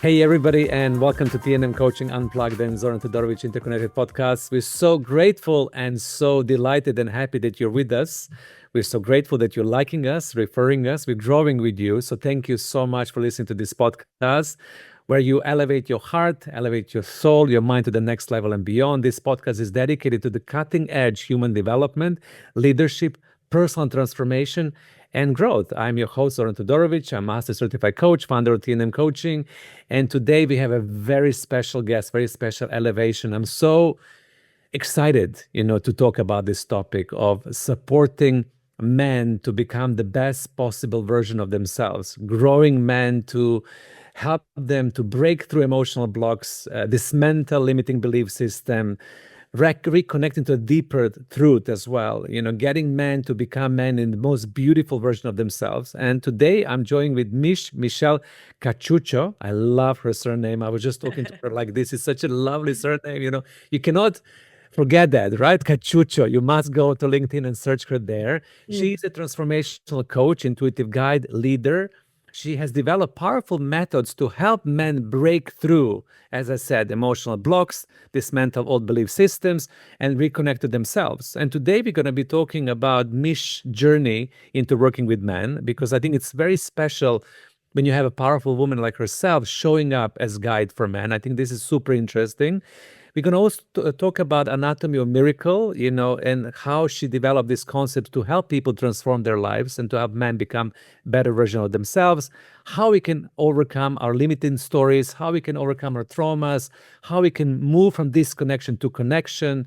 Hey everybody, and welcome to TNM Coaching Unplugged and Zoran Todorovic Interconnected Podcast. We're so grateful and so delighted and happy that you're with us. We're so grateful that you're liking us, referring us. We're growing with you. So thank you so much for listening to this podcast where you elevate your heart, elevate your soul, your mind to the next level and beyond. This podcast is dedicated to the cutting edge human development, leadership, personal transformation, and growth. I'm your host, Zoran Todorovic. I'm a Master Certified Coach, founder of TNM Coaching. And today we have a very special guest, very special elevation. I'm so excited, to talk about this topic of supporting men to become the best possible version of themselves, growing men to help them to break through emotional blocks, dismantle limiting belief system, reconnecting to a deeper truth as well, getting men to become men in the most beautiful version of themselves. And today I'm joined with Michelle Cachucho. I love her surname. I was just talking to her like this. It's such a lovely surname. You cannot forget that, right? Cachucho. You must go to LinkedIn and search her there. She's a transformational coach, intuitive guide, leader. She has developed powerful methods to help men break through, as I said, emotional blocks, dismantle old belief systems, and reconnect to themselves. And today we're going to be talking about Mish's journey into working with men, because I think it's very special when you have a powerful woman like herself showing up as guide for men. I think this is super interesting. We're going to also talk about anatomy of miracle, and how she developed this concept to help people transform their lives and to help men become better version of themselves, how we can overcome our limiting stories, how we can overcome our traumas, how we can move from disconnection to connection,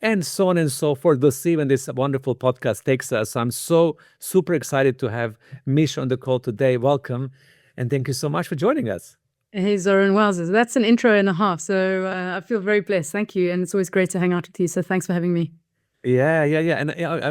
and so on and so forth. We'll see when this wonderful podcast takes us. I'm so super excited to have Mish on the call today. Welcome, and thank you so much for joining us. Hey, Zoran, wowzers. That's an intro and a half. So I feel very blessed. Thank you. And it's always great to hang out with you. So thanks for having me. Yeah. And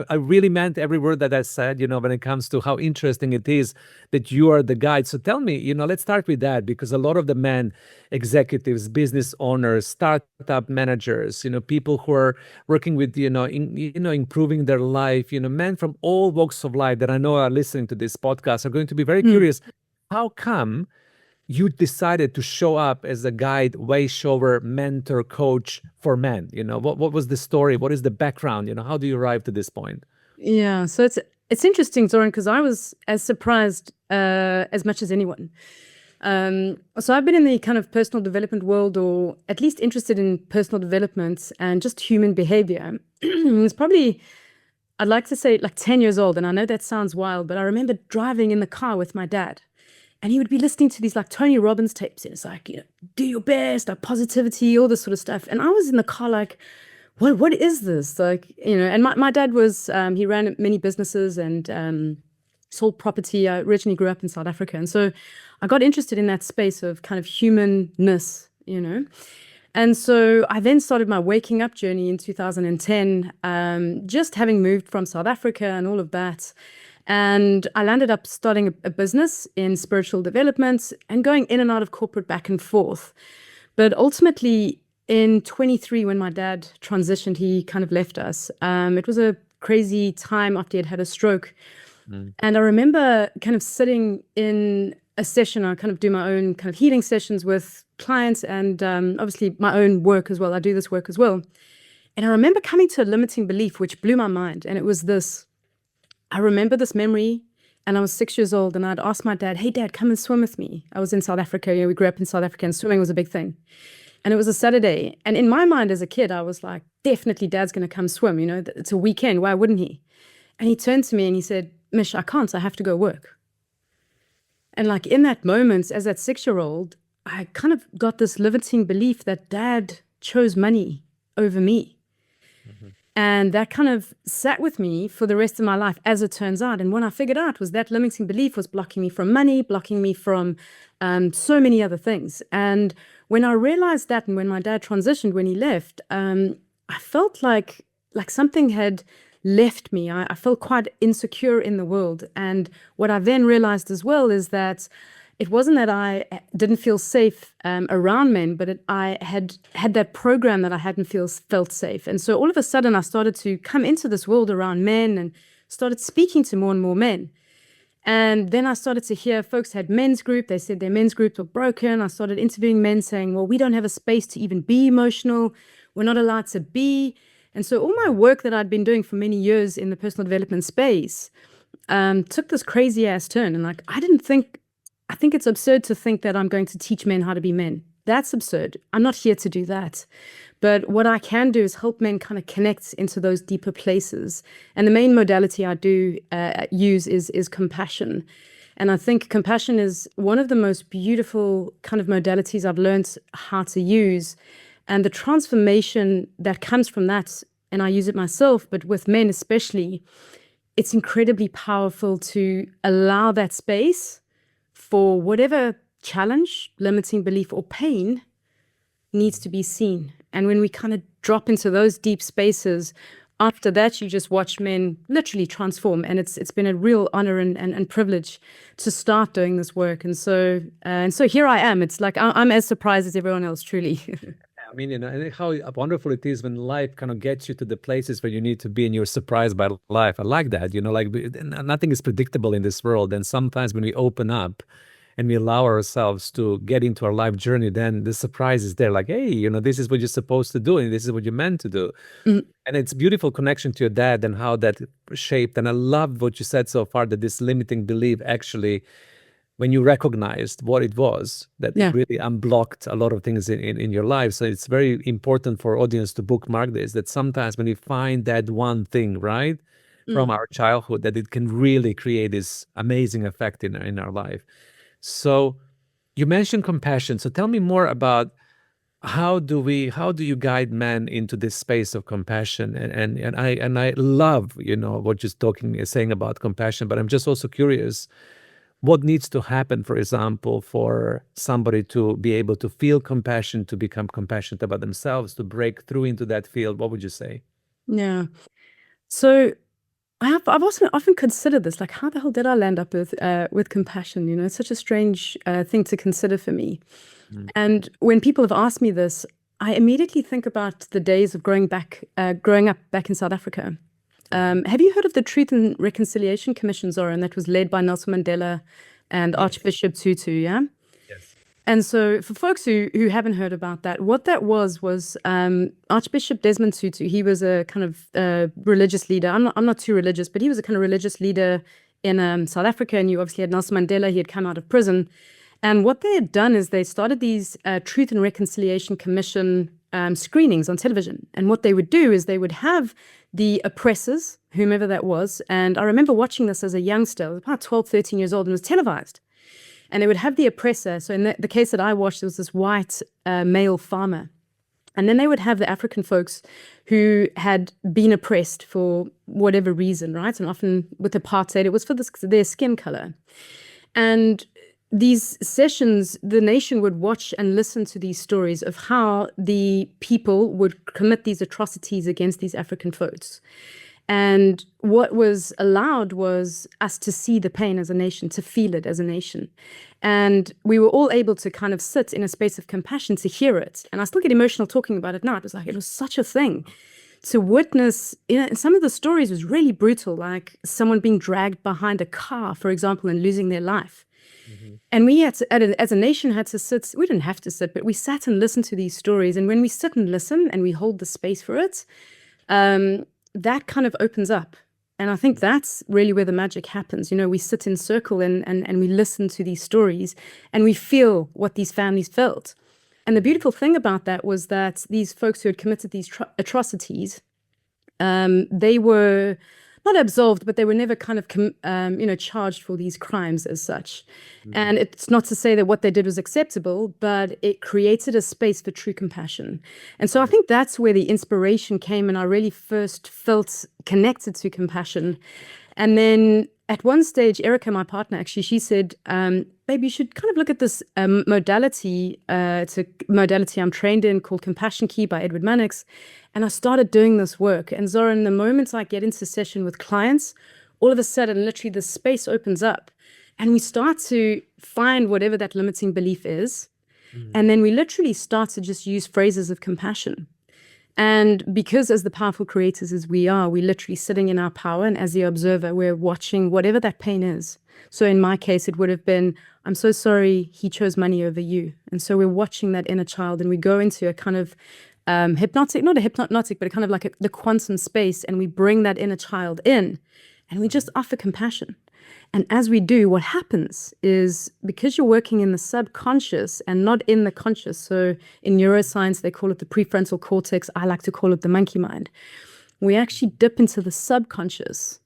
I really meant every word that I said, when it comes to how interesting it is that you are the guide. So tell me, let's start with that, because a lot of the men, executives, business owners, startup managers, people who are working with, improving their life, men from all walks of life that I know are listening to this podcast are going to be very curious. How come you decided to show up as a guide, way shower, mentor, coach for men? What was the story? What is the background? How do you arrive to this point? Yeah, so it's interesting, Zoran, because I was as surprised as much as anyone. So I've been in the kind of personal development world, or at least interested in personal development and just human behavior. It's probably, I'd like to say, like 10 years old. And I know that sounds wild, but I remember driving in the car with my dad. And he would be listening to these like Tony Robbins tapes. And it's like, do your best, like positivity, all this sort of stuff. And I was in the car like, what is this? Like, and my dad was, he ran many businesses and sold property. I originally grew up in South Africa. And so I got interested in that space of kind of humanness, And so I then started my waking up journey in 2010, just having moved from South Africa and all of that. And I landed up starting a business in spiritual development and going in and out of corporate back and forth. But ultimately, in 23, when my dad transitioned, he kind of left us. It was a crazy time after he had had a stroke. And I remember kind of sitting in a session. I kind of do my own kind of healing sessions with clients and obviously my own work as well. I do this work as well. And I remember coming to a limiting belief, which blew my mind. And it was this. I remember this memory, and I was 6 years old, and I'd asked my dad, hey, Dad, come and swim with me. I was in South Africa. We grew up in South Africa, and swimming was a big thing. And it was a Saturday. And in my mind as a kid, I was like, definitely Dad's going to come swim. It's a weekend. Why wouldn't he? And he turned to me and he said, Mish, I can't. I have to go work. And like in that moment, as that 6-year-old, I kind of got this limiting belief that Dad chose money over me. And that kind of sat with me for the rest of my life, as it turns out. And what I figured out was that limiting belief was blocking me from money, blocking me from so many other things. And when I realized that, and when my dad transitioned, when he left, I felt like something had left me. I felt quite insecure in the world. And what I then realized as well is that it wasn't that I didn't feel safe around men, but I had that program that I hadn't felt safe. And so all of a sudden I started to come into this world around men and started speaking to more and more men. And then I started to hear folks had men's group. They said their men's groups were broken. I started interviewing men saying, well, we don't have a space to even be emotional. We're not allowed to be. And so all my work that I'd been doing for many years in the personal development space took this crazy ass turn. And like, I think it's absurd to think that I'm going to teach men how to be men. That's absurd. I'm not here to do that. But what I can do is help men kind of connect into those deeper places. And the main modality I do use is compassion. And I think compassion is one of the most beautiful kind of modalities I've learned how to use. And the transformation that comes from that, and I use it myself, but with men especially, it's incredibly powerful to allow that space for whatever challenge, limiting belief, or pain needs to be seen. And when we kind of drop into those deep spaces, after that, you just watch men literally transform. And it's been a real honor and privilege to start doing this work. And so here I am. It's like I'm as surprised as everyone else, truly. I mean, and how wonderful it is when life kind of gets you to the places where you need to be and you're surprised by life. I like that, like nothing is predictable in this world. And sometimes when we open up and we allow ourselves to get into our life journey, then the surprise is there. Like, hey, this is what you're supposed to do and this is what you're meant to do. Mm. And it's beautiful connection to your dad and how that shaped. And I love what you said so far, that this limiting belief actually, when you recognized what it was, that it really unblocked a lot of things in your life. So it's very important for audience to bookmark this, that sometimes when we find that one thing, right, from our childhood, that it can really create this amazing effect in our life. So you mentioned compassion. So tell me more about how do you guide men into this space of compassion? And I love, what you're saying about compassion, but I'm just also curious, what needs to happen, for example, for somebody to be able to feel compassion, to become compassionate about themselves, to break through into that field? What would you say? Yeah. So I've also often considered this, like, how the hell did I land up with compassion? It's such a strange thing to consider for me. And when people have asked me this, I immediately think about the days of growing up back in South Africa. Have you heard of the Truth and Reconciliation Commission, Zoran, that was led by Nelson Mandela and Archbishop Tutu, yeah? Yes. And so for folks who haven't heard about that, what that was Archbishop Desmond Tutu. He was a kind of religious leader. I'm not too religious, but he was a kind of religious leader in South Africa. And you obviously had Nelson Mandela. He had come out of prison. And what they had done is they started these Truth and Reconciliation Commission screenings on television. And what they would do is they would have the oppressors, whomever that was. And I remember watching this as a youngster, I was about 12, 13 years old, and it was televised. And they would have the oppressor. So in the case that I watched, there was this white male farmer. And then they would have the African folks who had been oppressed for whatever reason, right? And often with apartheid, it was for their skin color. And these sessions, the nation would watch and listen to these stories of how the people would commit these atrocities against these African folks. And what was allowed was us to see the pain as a nation, to feel it as a nation. And we were all able to kind of sit in a space of compassion to hear it. And I still get emotional talking about it now. It was such a thing to witness. Some of the stories was really brutal, like someone being dragged behind a car, for example, and losing their life. Mm-hmm. And we had to, as a nation, had to sit. We didn't have to sit, but we sat and listened to these stories. And when we sit and listen and we hold the space for it, that kind of opens up. And I think that's really where the magic happens. We sit in circle and we listen to these stories and we feel what these families felt. And the beautiful thing about that was that these folks who had committed these atrocities, they were not absolved, but they were never kind of, charged for these crimes as such. Mm-hmm. And it's not to say that what they did was acceptable, but it created a space for true compassion. And so I think that's where the inspiration came, and I really first felt connected to compassion. And then at one stage, Erica, my partner, actually, she said, babe, you should kind of look at this modality. It's a modality I'm trained in called Compassion Key by Edward Mannix. And I started doing this work. And Zoran, the moment I get into session with clients, all of a sudden, literally the space opens up and we start to find whatever that limiting belief is. Mm-hmm. And then we literally start to just use phrases of compassion. And because as the powerful creators as we are, we're literally sitting in our power. And as the observer, we're watching whatever that pain is. So in my case, it would have been, I'm so sorry, he chose money over you. And so we're watching that inner child, and we go into a kind of hypnotic, not a hypnotic, but a kind of like the quantum space, and we bring that inner child in, and we just offer compassion. And as we do, what happens is, because you're working in the subconscious and not in the conscious, so in neuroscience, they call it the prefrontal cortex. I like to call it the monkey mind. We actually dip into the subconscious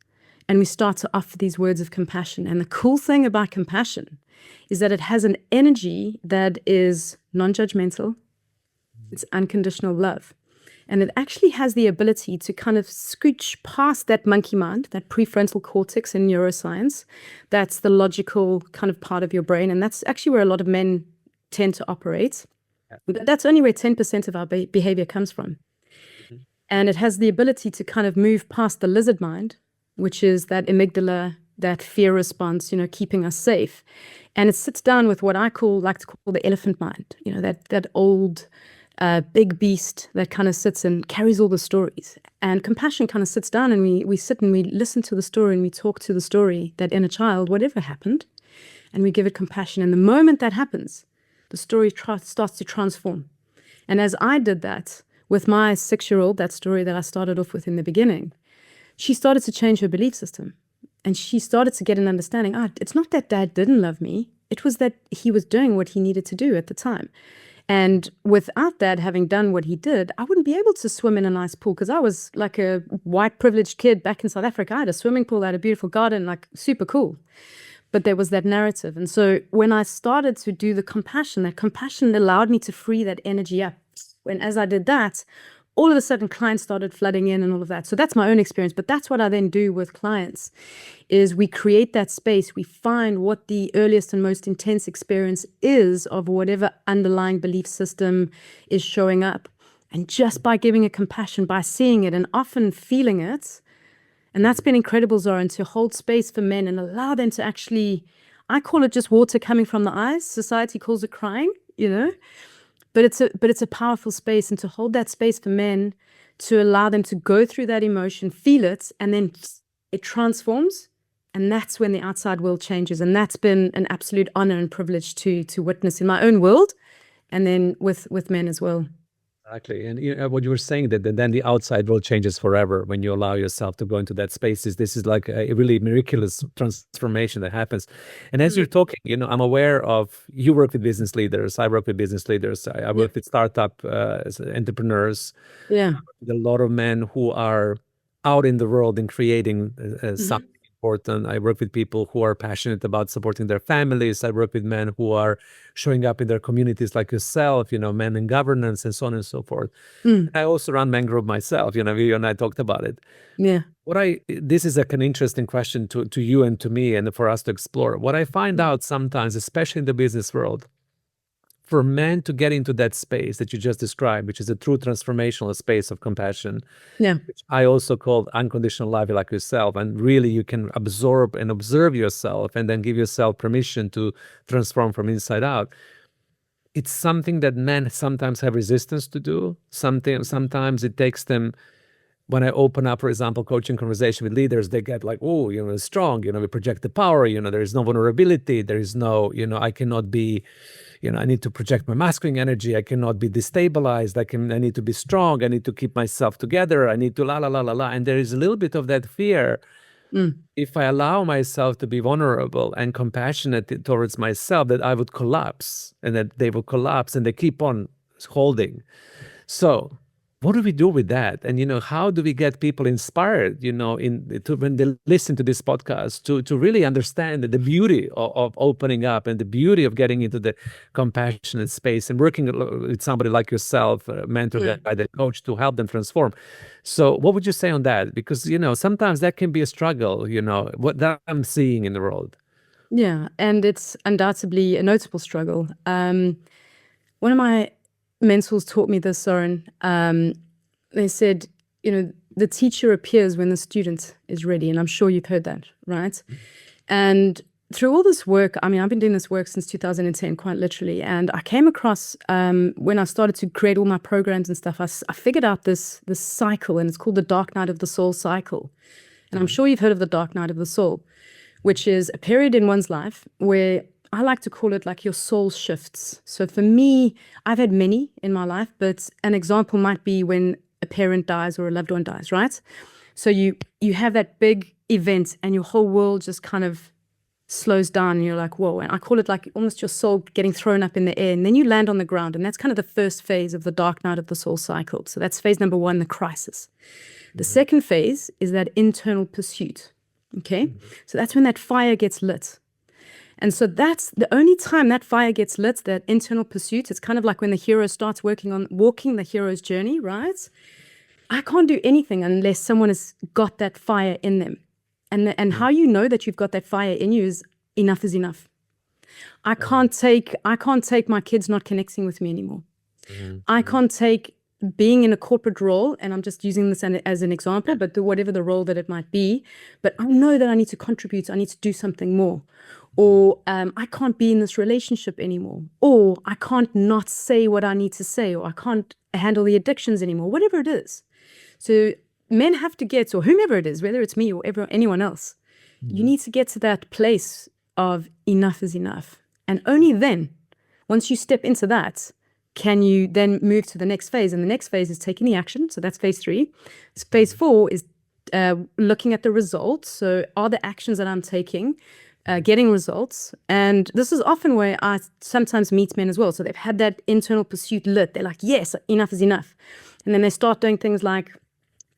and we start to offer these words of compassion. And the cool thing about compassion is that it has an energy that is non-judgmental. It's unconditional love. And it actually has the ability to kind of scooch past that monkey mind, that prefrontal cortex in neuroscience. That's the logical kind of part of your brain. And that's actually where a lot of men tend to operate. But that's only where 10% of our behavior comes from. And it has the ability to kind of move past the lizard mind, which is that amygdala, that fear response, keeping us safe. And it sits down with what I like to call the elephant mind, that old big beast that kind of sits and carries all the stories. And compassion kind of sits down, and we sit and we listen to the story, and we talk to the story, that inner child, whatever happened, and we give it compassion. And the moment that happens, the story starts to transform. And as I did that with my 6-year-old, that story that I started off with in the beginning, she started to change her belief system. And she started to get an understanding, it's not that Dad didn't love me. It was that he was doing what he needed to do at the time. And without Dad having done what he did, I wouldn't be able to swim in a nice pool, because I was like a white privileged kid back in South Africa. I had a swimming pool, I had a beautiful garden, like super cool. But there was that narrative. And so when I started to do the compassion, that compassion allowed me to free that energy up. And as I did that, all of a sudden clients started flooding in and all of that. So that's my own experience. But that's what I then do with clients, is we create that space. We find what the earliest and most intense experience is of whatever underlying belief system is showing up. And just by giving it compassion, by seeing it and often feeling it, and that's been incredible, Zoran, to hold space for men and allow them to actually, I call it just water coming from the eyes. Society calls it crying, But it's a powerful space, and to hold that space for men, to allow them to go through that emotion, feel it, and then it transforms, and that's when the outside world changes. And that's been an absolute honor and privilege to witness in my own world, and then with men as well. Exactly. And what you were saying, that then the outside world changes forever when you allow yourself to go into that space. This is like a really miraculous transformation that happens. And as you're talking, I'm aware of, you work with business leaders, I work with business leaders, I work with startup entrepreneurs. Yeah. With a lot of men who are out in the world and creating something important. I work with people who are passionate about supporting their families. I work with men who are showing up in their communities like yourself, men in governance and so on and so forth. I also run Men Group myself, you and I talked about it. Yeah. This is an interesting question to you and to me, and for us to explore. What I find out sometimes, especially in the business world, for men to get into that space that you just described, which is a true transformational space of compassion, which I also call unconditional love, like yourself, and really you can absorb and observe yourself and then give yourself permission to transform from inside out. It's something that men sometimes have resistance to do. Sometimes it takes them, when I open up, for example, coaching conversation with leaders, they get like, oh, strong, we project the power, there is no vulnerability, there is no, I cannot be, I need to project my masculine energy. I cannot be destabilized. I need to be strong. I need to keep myself together. I need to la, la, la, la, la. And there is a little bit of that fear. If I allow myself to be vulnerable and compassionate towards myself, that I would collapse, and that they will collapse, and they keep on holding. So what do we do with that? And, how do we get people inspired, when they listen to this podcast, to really understand the beauty of opening up, and the beauty of getting into the compassionate space and working with somebody like yourself, a mentor, guide, coach, to help them transform. So what would you say on that? Because, sometimes that can be a struggle, what that I'm seeing in the world. Yeah, and it's undoubtedly a notable struggle. One of my mentors taught me this, Soren. They said, the teacher appears when the student is ready. And I'm sure you've heard that, right? And through all this work, I've been doing this work since 2010, quite literally. And I came across, when I started to create all my programs and stuff, I figured out this cycle, and it's called the dark night of the soul cycle. And I'm sure you've heard of the dark night of the soul, which is a period in one's life where I like to call it like your soul shifts. So for me, I've had many in my life, but an example might be when a parent dies or a loved one dies, right? So you have that big event and your whole world just kind of slows down and you're like, whoa. And I call it like almost your soul getting thrown up in the air, and then you land on the ground. And that's kind of the first phase of the dark night of the soul cycle. So that's phase number one, the crisis. The second phase is that internal pursuit. Okay. So that's when that fire gets lit. And so that's the only time that fire gets lit, that internal pursuit. It's kind of like when the hero starts walking the hero's journey, right? I can't do anything unless someone has got that fire in them. And how you know that you've got that fire in you is enough is enough. I can't take my kids not connecting with me anymore. I can't take being in a corporate role, and I'm just using this as an example, but whatever the role that it might be, but I know that I need to contribute, I need to do something more. Or I can't be in this relationship anymore. Or I can't not say what I need to say, or I can't handle the addictions anymore, whatever it is. So men have to get, or whomever it is, whether it's me or anyone else, you need to get to that place of enough is enough. And only then, once you step into that, can you then move to the next phase. And the next phase is taking the action. So that's phase 3. Phase 4 is looking at the results. So are the actions that I'm taking getting results? And this is often where I sometimes meet men as well. So they've had that internal pursuit lit. They're like, yes, enough is enough. And then they start doing things like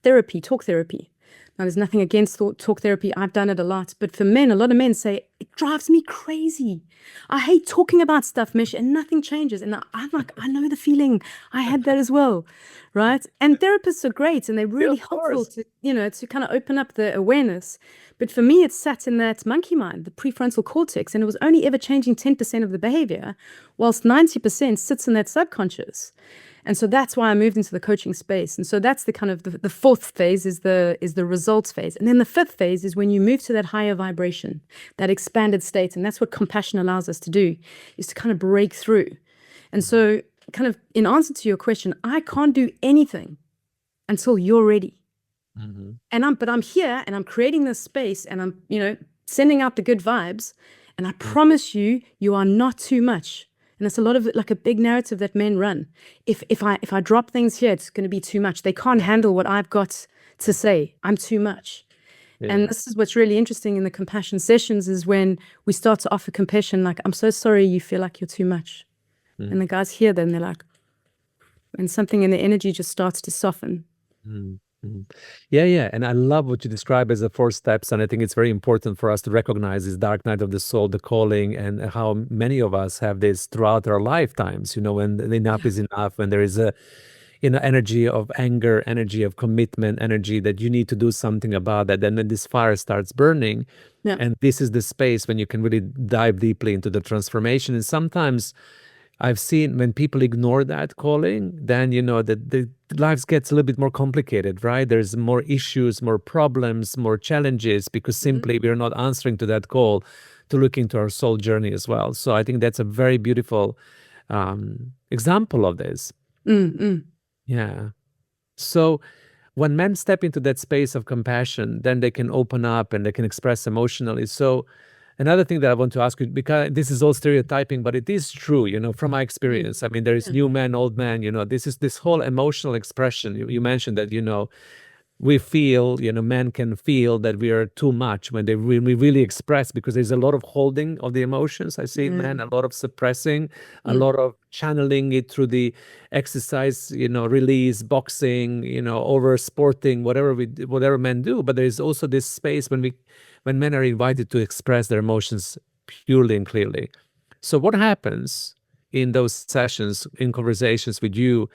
therapy, talk therapy. Now, there's nothing against talk therapy. I've done it a lot. But for men, a lot of men say, it drives me crazy. I hate talking about stuff, Mish, and nothing changes. And I'm like, I know the feeling. I had that as well, right? And therapists are great, and they're really helpful to, to kind of open up the awareness. But for me, it sat in that monkey mind, the prefrontal cortex, and it was only ever changing 10% of the behavior, whilst 90% sits in that subconscious. And so that's why I moved into the coaching space. And so that's the kind of the fourth phase is the results phase. And then the fifth phase is when you move to that higher vibration, that expanded state. And that's what compassion allows us to do, is to kind of break through. And so kind of in answer to your question, I can't do anything until you're ready. But I'm here and I'm creating this space and I'm, sending out the good vibes. And I promise you, you are not too much. And it's a lot of like a big narrative that men run. If I drop things here, it's going to be too much. They can't handle what I've got to say. I'm too much. Yeah. And this is what's really interesting in the compassion sessions is when we start to offer compassion, like, I'm so sorry you feel like you're too much. And the guys hear them, they're like, and something in the energy just starts to soften. Yeah. And I love what you describe as the 4 steps. And I think it's very important for us to recognize this dark night of the soul, the calling, and how many of us have this throughout our lifetimes, when enough is enough, when there is a, energy of anger, energy of commitment, energy that you need to do something about that. Then when this fire starts burning, and this is the space when you can really dive deeply into the transformation. And sometimes I've seen when people ignore that calling, then that the lives gets a little bit more complicated, right? There's more issues, more problems, more challenges, because simply we're not answering to that call to look into our soul journey as well. So I think that's a very beautiful example of this. Yeah. So when men step into that space of compassion, then they can open up and they can express emotionally. So another thing that I want to ask you, because this is all stereotyping, but it is true, from my experience. I mean, there is new man, old man, this is this whole emotional expression. You mentioned that, we feel, men can feel that we are too much when we really express, because there's a lot of holding of the emotions. I see men, a lot of suppressing, a lot of channeling it through the exercise, release, boxing, over sporting, whatever men do. But there's also this space when men are invited to express their emotions purely and clearly. So what happens in those sessions, in conversations with you,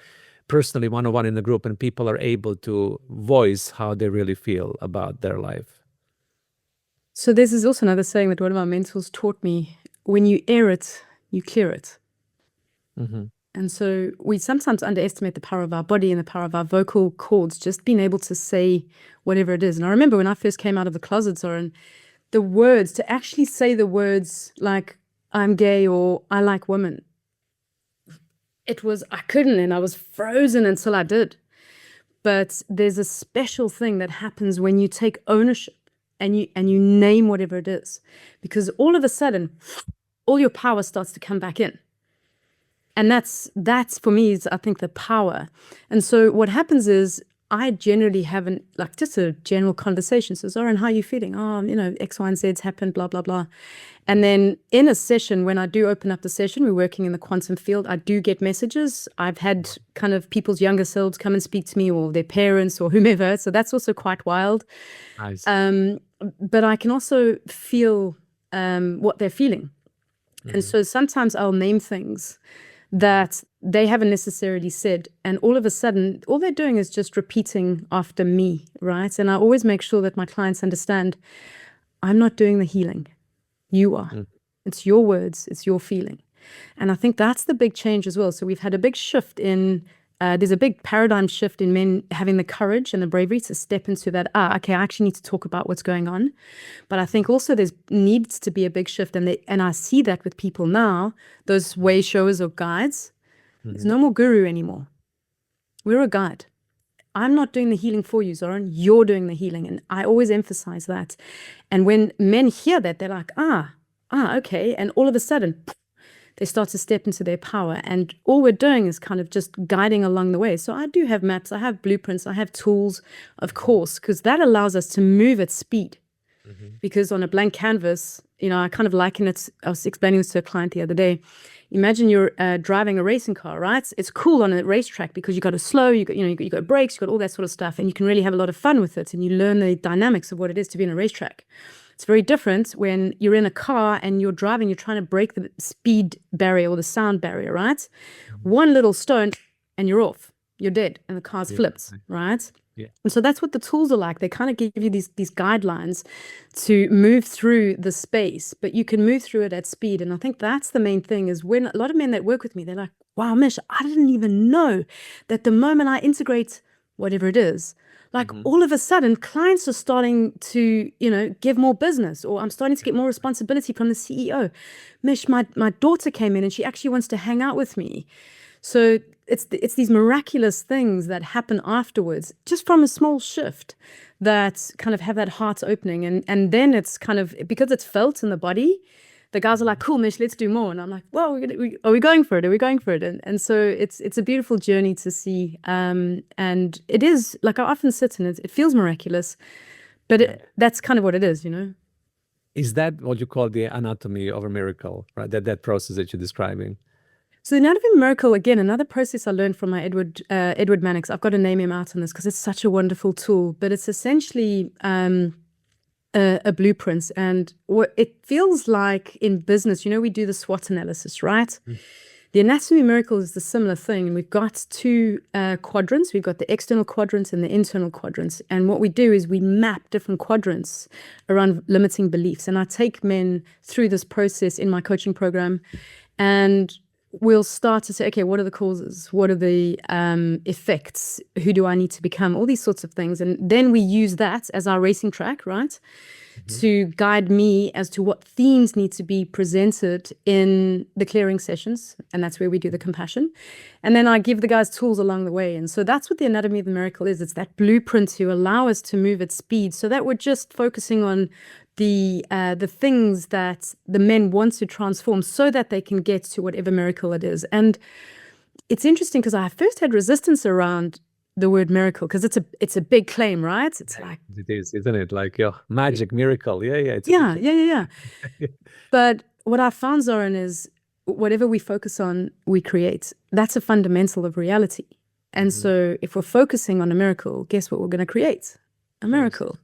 personally, one-on-one in the group, and people are able to voice how they really feel about their life? So this is also another saying that one of my mentors taught me: when you air it, you clear it. And so we sometimes underestimate the power of our body and the power of our vocal cords, just being able to say whatever it is. And I remember when I first came out of the closet, Zoran, the words, to actually say the words like, I'm gay or I like women, I couldn't, and I was frozen until I did. But there's a special thing that happens when you take ownership and you name whatever it is, because all of a sudden all your power starts to come back in. And that's for me is, I think, the power. And so what happens is I generally haven't, like, just a general conversation. So, Zoran, how are you feeling? Oh, X, Y, and Z's happened, blah, blah, blah. And then in a session, when I do open up the session, we're working in the quantum field, I do get messages. I've had kind of people's younger selves come and speak to me, or their parents or whomever. So that's also quite wild. Nice. But I can also feel what they're feeling. And so sometimes I'll name things that they haven't necessarily said, and all of a sudden all they're doing is just repeating after me, right? And I always make sure that my clients understand, I'm not doing the healing, you are. It's your words, it's your feeling. And I think that's the big change as well. So we've had a big shift in there's a big paradigm shift in men having the courage and the bravery to step into that, okay, I actually need to talk about what's going on. But I think also there's needs to be a big shift, and I see that with people now, those way showers or guides. There's no more guru anymore. We're a guide. I'm not doing the healing for you, Zoran. You're doing the healing. And I always emphasize that. And when men hear that, they're like, okay. And all of a sudden, they start to step into their power. And all we're doing is kind of just guiding along the way. So I do have maps, I have blueprints, I have tools, of course, because that allows us to move at speed. Because on a blank canvas, I kind of liken it, I was explaining this to a client the other day. Imagine you're driving a racing car, right? It's cool on a racetrack because you got to slow, you got brakes, you got all that sort of stuff, and you can really have a lot of fun with it, and you learn the dynamics of what it is to be in a racetrack. It's very different when you're in a car and you're driving, you're trying to break the speed barrier or the sound barrier, right? One little stone and you're off, you're dead, and the car's flipped, right? Yeah. And so that's what the tools are like. They kind of give you these guidelines to move through the space, but you can move through it at speed. And I think that's the main thing, is when a lot of men that work with me, they're like, wow, Mish, I didn't even know that the moment I integrate whatever it is, like all of a sudden clients are starting to, give more business, or I'm starting to get more responsibility from the CEO. Mish, my daughter came in and she actually wants to hang out with me. So it's these miraculous things that happen afterwards, just from a small shift, that kind of have that heart opening. And then it's kind of, because it's felt in the body, the guys are like, cool, Mish, let's do more. And I'm like, well, are we going for it? Are we going for it? And so it's a beautiful journey to see. And it is, like, I often sit in it, it feels miraculous, but that's kind of what it is, Is that what you call the anatomy of a miracle, right? That process that you're describing? So the anatomy of a miracle, again, another process I learned from my Edward Mannix. I've got to name him out on this because it's such a wonderful tool, but it's essentially a blueprint. And what it feels like in business, we do the SWOT analysis, right? The anatomy of a miracle is the similar thing. We've got two quadrants. We've got the external quadrants and the internal quadrants. And what we do is we map different quadrants around limiting beliefs. And I take men through this process in my coaching program, and we'll start to say, okay, what are the causes? What are the effects? Who do I need to become? All these sorts of things. And then we use that as our racing track, right? To guide me as to what themes need to be presented in the clearing sessions. And that's where we do the compassion. And then I give the guys tools along the way. And so that's what the anatomy of the miracle is. It's that blueprint to allow us to move at speed, so that we're just focusing on the things that the men want to transform so that they can get to whatever miracle it is. And it's interesting because I first had resistance around the word miracle, because it's a big claim, right? It's like, it is, isn't it? Like, magic, miracle. Yeah. Yeah. But what I found, Zoran, is whatever we focus on, we create. That's a fundamental of reality. And so if we're focusing on a miracle, guess what we're going to create? A miracle.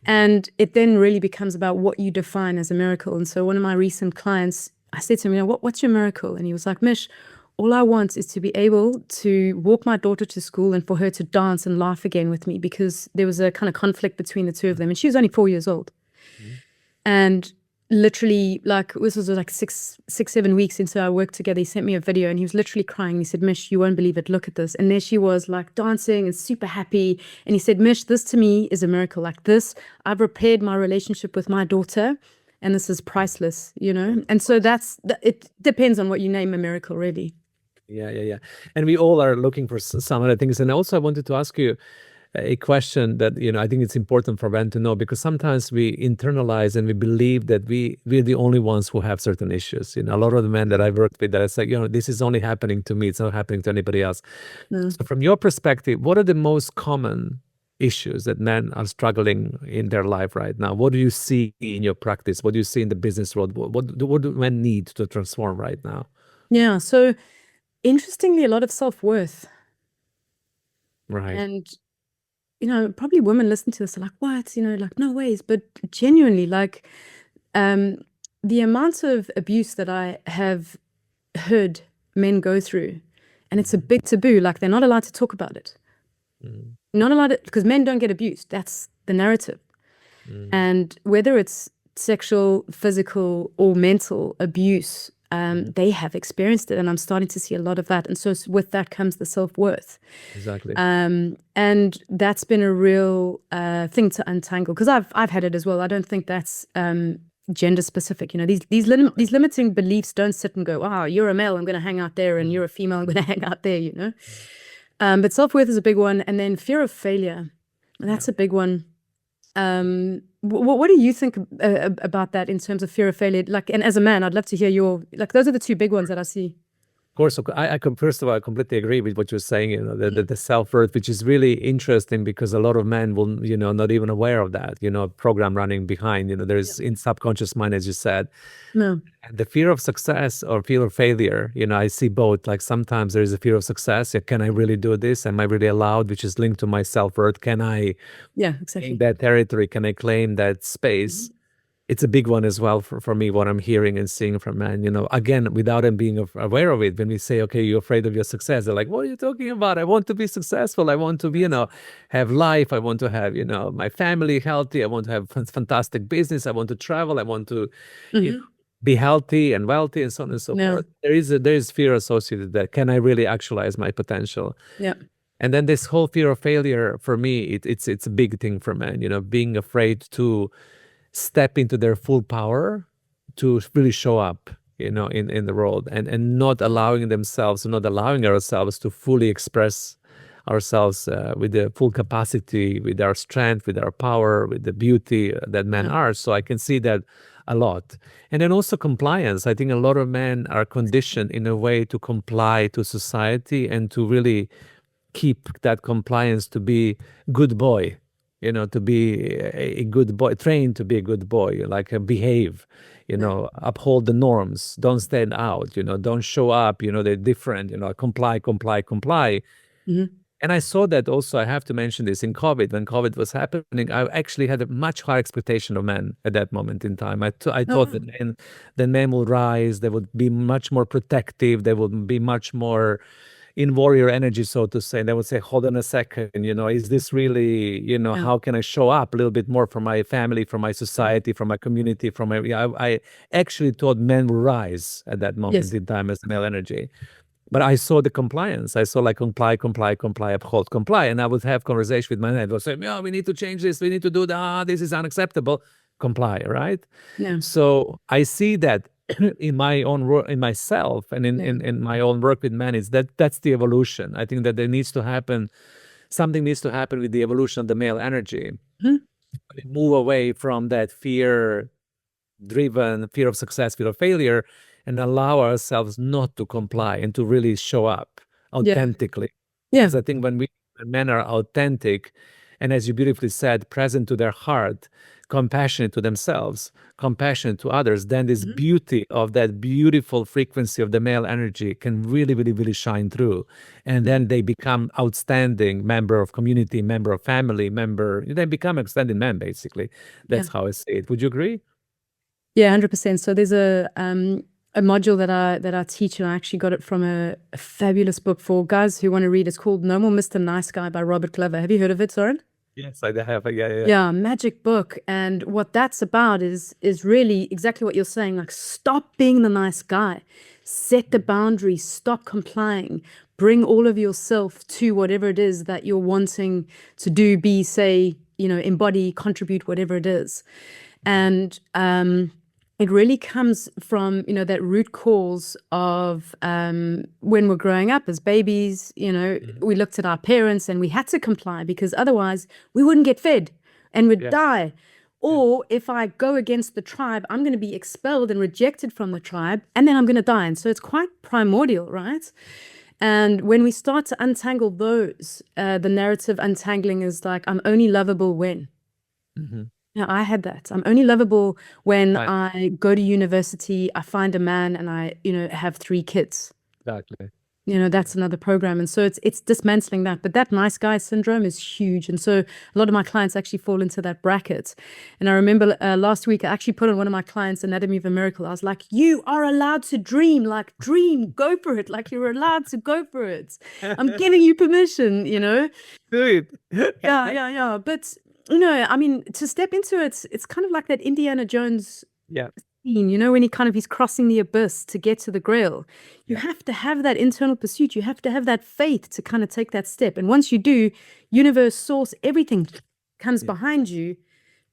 And it then really becomes about what you define as a miracle. And so one of my recent clients, I said to him, what's your miracle? And he was like, Mish, all I want is to be able to walk my daughter to school and for her to dance and laugh again with me, because there was a kind of conflict between the two of them. And she was only 4 years old. And literally, like, this was like 7 weeks into our work together, he sent me a video and he was literally crying. He said, Mish, you won't believe it. Look at this. And there she was, like, dancing and super happy. And he said, Mish, this to me is a miracle. Like this, I've repaired my relationship with my daughter, and this is priceless, And so it depends on what you name a miracle, really. Yeah. And we all are looking for some other things. And also I wanted to ask you, a question that, I think it's important for men to know, because sometimes we internalize and we believe that we're the only ones who have certain issues. A lot of the men that I've worked with, that it's like, this is only happening to me. It's not happening to anybody else. No. So from your perspective, what are the most common issues that men are struggling in their life right now? What do you see in your practice? What do you see in the business world? What do men need to transform right now? Yeah. So interestingly, a lot of self-worth. Right. And, probably women listen to this are like, what? Like, no ways. But genuinely, like, the amount of abuse that I have heard men go through, and it's a big taboo, like they're not allowed to talk about it. Not allowed to, because men don't get abused. That's the narrative. And whether it's sexual, physical, or mental abuse, they have experienced it, and I'm starting to see a lot of that. And so with that comes the self-worth. Exactly. And that's been a real thing to untangle, because I've had it as well. I don't think that's gender specific. These limiting beliefs don't sit and go, "Oh, you're a male, I'm going to hang out there, and you're a female, I'm going to hang out there." But self-worth is a big one, and then fear of failure, and that's a big one. What do you think about that in terms of fear of failure? Like, and as a man, I'd love to hear those are the two big ones that I see. Of course, first of all, I completely agree with what you're saying, the self-worth, which is really interesting, because a lot of men will, not even aware of that, program running behind, there's in subconscious mind, as you said. No. And the fear of success or fear of failure, I see both. Like sometimes there is a fear of success. Can I really do this? Am I really allowed? Which is linked to my self-worth. Can I claim that territory? Can I claim that space? It's a big one as well for me, what I'm hearing and seeing from men, again, without them being aware of it. When we say, okay, you're afraid of your success, they're like, what are you talking about? I want to be successful. I want to be, have life. I want to have, my family healthy. I want to have fantastic business. I want to travel. I want to be healthy and wealthy, and so on and so forth. There is fear associated with that. Can I really actualize my potential? Yeah. And then this whole fear of failure, for me, it's a big thing for men, being afraid to step into their full power, to really show up, in the world, and not allowing ourselves to fully express ourselves with the full capacity, with our strength, with our power, with the beauty that men are. So I can see that a lot. And then also compliance. I think a lot of men are conditioned in a way to comply to society, and to really keep that compliance, to be good boy, to be a good boy, trained to be a good boy, like behave, uphold the norms, don't stand out, don't show up, they're different, comply. And I saw that also, I have to mention this, in COVID, when COVID was happening, I actually had a much higher expectation of men at that moment in time. I thought that men will rise, they would be much more protective, they would be much more in warrior energy, so to say. They would say, hold on a second, is this really, how can I show up a little bit more for my family, for my society, for my community, I actually thought men will rise at that moment in time as male energy. But I saw the compliance. I saw like comply, uphold, comply. And I would have conversation with my men. They would say, we need to change this. We need to do that. This is unacceptable. Comply, right? Yeah. So I see that in my own work, in myself, and in my own work with men, is that's the evolution. I think that something needs to happen with the evolution of the male energy. Move away from that fear-driven, fear of success, fear of failure, and allow ourselves not to comply, and to really show up authentically. Because I think when men are authentic, and as you beautifully said, present to their heart, compassionate to themselves, compassionate to others, then this beauty of that beautiful frequency of the male energy can really, really, really shine through. And then they become outstanding member of community, member of family, they become outstanding men, basically. That's how I see it. Would you agree? Yeah, 100%. So there's a module that I teach, and I actually got it from a fabulous book for guys who want to read. It's called No More Mr. Nice Guy by Robert Glover. Have you heard of it, Soren? Yes, I have. Yeah. Yeah, magic book. And what that's about is really exactly what you're saying. Like, stop being the nice guy. Set the boundaries. Stop complying. Bring all of yourself to whatever it is that you're wanting to do, be, say, embody, contribute, whatever it is. And it really comes from, that root cause of when we're growing up as babies, we looked at our parents and we had to comply because otherwise we wouldn't get fed and we'd die. Or if I go against the tribe, I'm going to be expelled and rejected from the tribe, and then I'm going to die. And so it's quite primordial, right? And when we start to untangle those, the narrative untangling is like, I'm only lovable when. Yeah, I had that. I'm only lovable when Right. I go to university, I find a man, and I, have 3 kids. Exactly. That's another program. And so it's dismantling that. But that nice guy syndrome is huge. And so a lot of my clients actually fall into that bracket. And I remember last week, I actually put on one of my clients' Anatomy of a Miracle. I was like, you are allowed to dream, like dream, go for it. Like you're allowed to go for it. I'm giving you permission, Do it. Yeah. But, I mean, to step into it, it's kind of like that Indiana Jones Yeah. scene, when he's crossing the abyss to get to the grail. You have to have that internal pursuit. You have to have that faith to kind of take that step. And once you do, universe, source, everything comes behind you.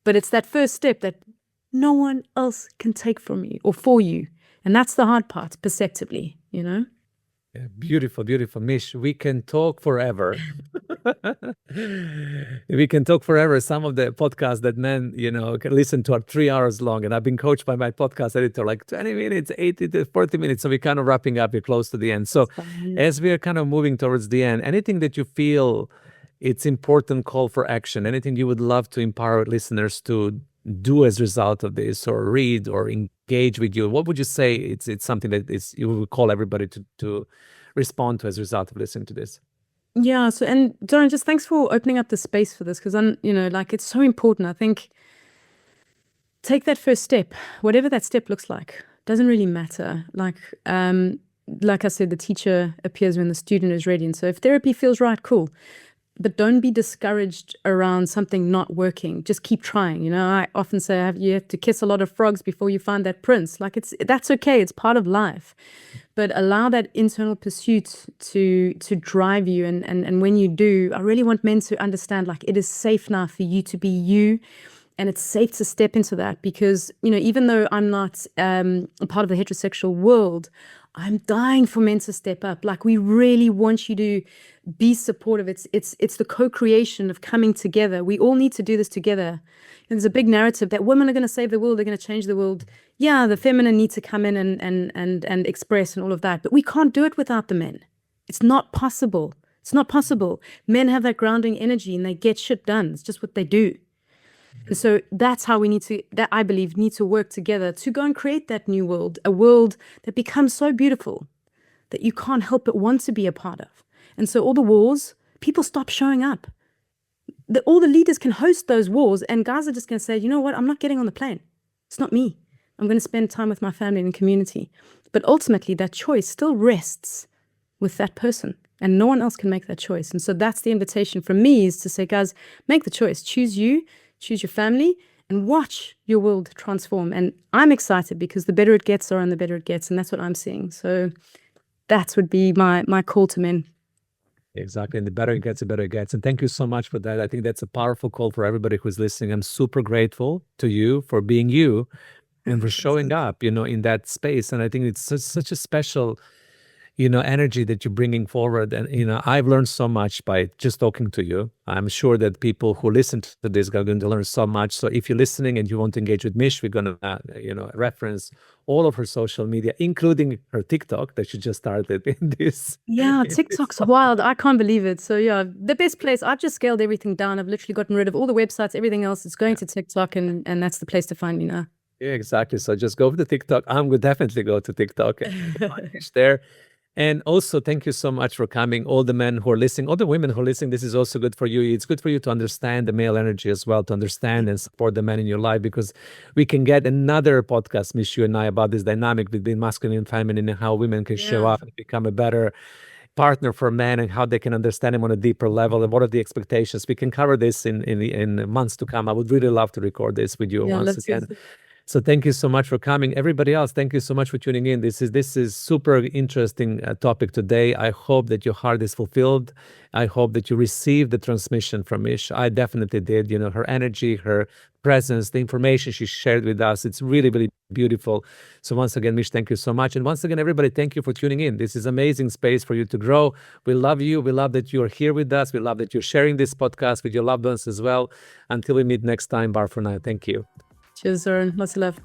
But it's that first step that no one else can take from you or for you. And that's the hard part, perceptibly, Yeah, beautiful, beautiful. Mish, we can talk forever. We can talk forever. Some of the podcasts that men, can listen to are 3 hours long. And I've been coached by my podcast editor, like 20 minutes, 80 to 40 minutes. So we're kind of wrapping up, we're close to the end. So as we are kind of moving towards the end, anything that you feel it's important call for action, anything you would love to empower listeners to do as a result of this, or read or engage with you, what would you say it's something that is you would call everybody to respond to as a result of listening to this? Yeah. So, and Doran, just thanks for opening up the space for this, because I'm, it's so important. I think take that first step, whatever that step looks like, doesn't really matter. Like I said, the teacher appears when the student is ready. And so if therapy feels right, cool. But don't be discouraged around something not working. Just keep trying. I often say you have to kiss a lot of frogs before you find that prince. Like that's okay. It's part of life. But allow that internal pursuit to drive you. And when you do, I really want men to understand, like, it is safe now for you to be you. And it's safe to step into that because, even though I'm not a part of the heterosexual world, I'm dying for men to step up. Like, we really want you to be supportive. It's the co-creation of coming together. We all need to do this together. And there's a big narrative that women are going to save the world. They're going to change the world. Yeah, the feminine need to come in and express and all of that. But we can't do it without the men. It's not possible. It's not possible. Men have that grounding energy and they get shit done. It's just what they do. And so that's how that I believe need to work together to go and create that new world, a world that becomes so beautiful that you can't help but want to be a part of. And so all the wars, people stop showing up. All the leaders can host those wars, and guys are just going to say, you know what, I'm not getting on the plane. It's not me. I'm going to spend time with my family and community. But ultimately, that choice still rests with that person, and no one else can make that choice. And so that's the invitation from me, is to say, guys, make the choice. Choose you. Choose your family and watch your world transform. And I'm excited because the better it gets, Zoran, the better it gets. And that's what I'm seeing. So that would be my call to men. Exactly. And the better it gets, the better it gets. And thank you so much for that. I think that's a powerful call for everybody who's listening. I'm super grateful to you for being you and for showing up, in that space. And I think it's such a special energy that you're bringing forward. And, I've learned so much by just talking to you. I'm sure that people who listen to this are going to learn so much. So if you're listening and you want to engage with Mish, we're going to, reference all of her social media, including her TikTok that she just started in this. Yeah, TikTok's wild. I can't believe it. So yeah, the best place, I've just scaled everything down. I've literally gotten rid of all the websites, everything else. It's going to TikTok, and that's the place to find me now. Yeah, exactly. So just go to TikTok. I'm going to definitely go to TikTok and find Mish there. And also, thank you so much for coming. All the men who are listening, all the women who are listening, this is also good for you. It's good for you to understand the male energy as well, to understand and support the men in your life, because we can get another podcast, Mish, you and I, about this dynamic between masculine and feminine and how women can show up and become a better partner for men and how they can understand him on a deeper level and what are the expectations. We can cover this in months to come. I would really love to record this with you once again. So thank you so much for coming. Everybody else, thank you so much for tuning in. This is super interesting topic today. I hope that your heart is fulfilled. I hope that you received the transmission from Mish. I definitely did. You know, her energy, her presence, the information she shared with us. It's really, really beautiful. So once again, Mish, thank you so much. And once again, everybody, thank you for tuning in. This is amazing space for you to grow. We love you. We love that you're here with us. We love that you're sharing this podcast with your loved ones as well. Until we meet next time, bar for now. Thank you. Cheers, Zoran. Lots of love.